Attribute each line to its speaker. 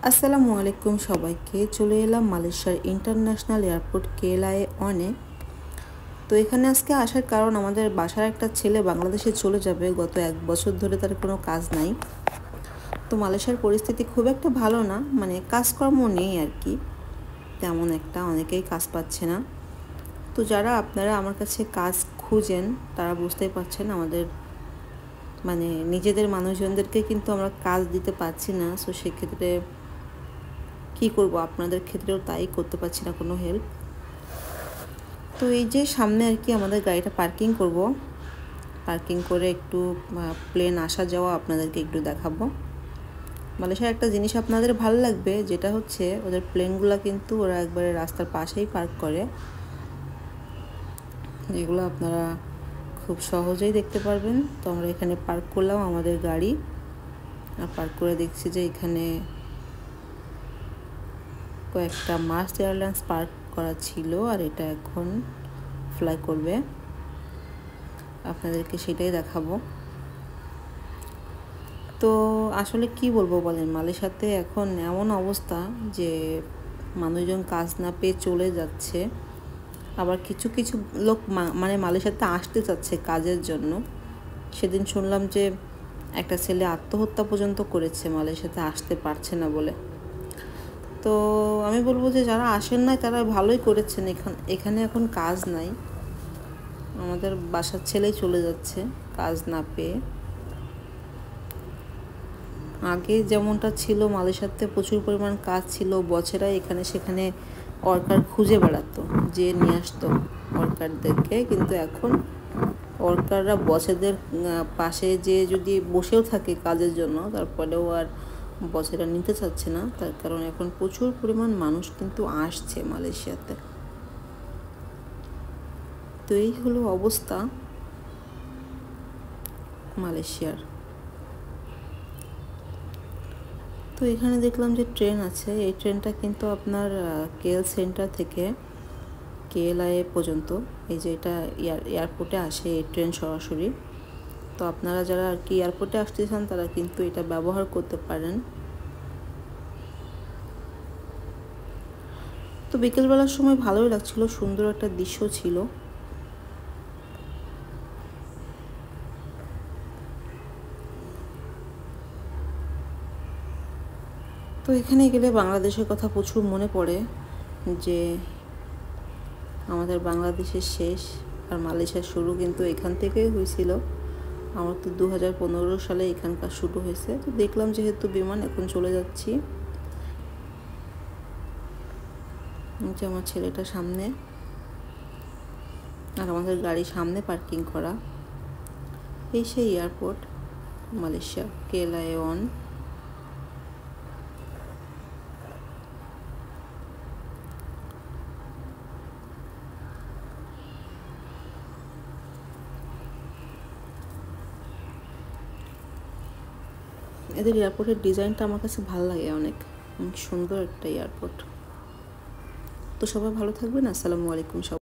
Speaker 1: আসসালামু আলাইকুম সবাইকে। চলে এলাম মালয়েশিয়ার ইন্টারন্যাশনাল এয়ারপোর্ট KLIA-1-এ। তো এখানে আজকে আসার কারণ, আমাদের বাসার একটা ছেলে বাংলাদেশে চলে যাবে। গত 1 বছর ধরে তার কোনো কাজ নাই। তো মালয়েশিয়ার পরিস্থিতি খুব একটা ভালো না, মানে কাজকর্ম নেই আর কি তেমন একটা, অনেকেই কাজ পাচ্ছে না। তো যারা আপনারা আমার কাছে কাজ খুঁজেন তারা বুঝতেই পারছেন, আমাদের মানে নিজেদের মানুষজনদেরকে কিন্তু আমরা কাজ দিতে পারছি না। সো সেক্ষেত্রে কী করব, আপনাদের ক্ষেত্রেও তাই করতে পারছি না কোনো হেল্প। তো এই যে সামনে আর কি আমাদের গাড়িটা পার্কিং করব, পার্কিং করে একটু প্লেন আসা যাওয়া আপনাদেরকে একটু দেখাবো। মালয়েশিয়ার একটা জিনিস আপনাদের ভালো লাগবে, যেটা হচ্ছে ওদের প্লেনগুলো কিন্তু ওরা একবারে রাস্তার পাশেই পার্ক করে, যেগুলো আপনারা খুব সহজেই দেখতে পারবেন। তো আমরা এখানে পার্ক করলাম আমাদের গাড়ি, আর পার্ক করে দেখছি যে এখানে কয়েকটা মার্স এয়ারলাইন্স পার্ক করা ছিল, আর এটা এখন ফ্লাই করবে, আপনাদেরকে সেটাই দেখাবো। তো আসলে কি বলবো বলেন, মালয়েশিয়াতে এখন এমন অবস্থা যে মানুষজন কাজ না পেয়ে চলে যাচ্ছে, আবার কিছু কিছু লোক মানে মালয়েশিয়াতে আসতে চাচ্ছে কাজের জন্য। সেদিন শুনলাম যে একটা ছেলে আত্মহত্যা পর্যন্ত করেছে মালয়েশিয়াতে আসতে পারছে না বলে। তো আমি বলবো যে যারা আসেন নাই তারা ভালোই করেছেন, এখানে এখন কাজ নাই, আমাদের বাসার ছেলেই চলে যাচ্ছে কাজ না পেয়ে। আগে যেমনটা ছিল মালয়েশিয়াতে প্রচুর পরিমাণ কাজ ছিল, বছেরা এখানে সেখানে ওয়ার্কার খুঁজে বেড়াতো, যে নিয়ে আসতো ওয়ার্কারদেরকে। কিন্তু এখন ওয়ার্কাররা বছেদের পাশে যে যদি বসেও থাকে কাজের জন্য, তারপরেও আর বছেরা নিতে চাচ্ছে না, তার কারণ এখন প্রচুর পরিমাণ মানুষ কিন্তু আসছে মালয়েশিয়াতে। তো এই হলো অবস্থা মালয়েশিয়ার। তো এখানে দেখলাম যে ট্রেন আছে, এই ট্রেনটা কিন্তু আপনার KL সেন্টার থেকে KLIA পর্যন্ত, এই যে এটা এয়ারপোর্টে আসে এই ট্রেন সরাসরি। তো আপনারা যারা আর কি এয়ারপোর্টে আসতে চান তারা কিন্তু এটা ব্যবহার করতে পারেন। তো বিকেলবেলার সময় ভালোই লাগছিল, সুন্দর একটা দৃশ্য ছিল। তো এখানে গেলে বাংলাদেশের কথা প্রচুর মনে পড়ে, যে আমাদের বাংলাদেশের শেষ আর মালয়েশিয়ার শুরু কিন্তু এখান থেকেই হয়েছিল। আমার তো 2015 সালে এখানকার শুরু হয়েছে। তো দেখলাম যেহেতু বিমান, এখন চলে যাচ্ছি। যে আমার ছেলেটা সামনে, আর আমাদের গাড়ি সামনে পার্কিং করা। এই সেই এয়ারপোর্ট মালয়েশিয়া KLIA-1। এদের এয়ারপোর্টের ডিজাইনটা আমার কাছে ভালো লাগে, অনেক সুন্দর একটা এয়ারপোর্ট। তো সবাই ভালো থাকবেন। আসসালামু আলাইকুম।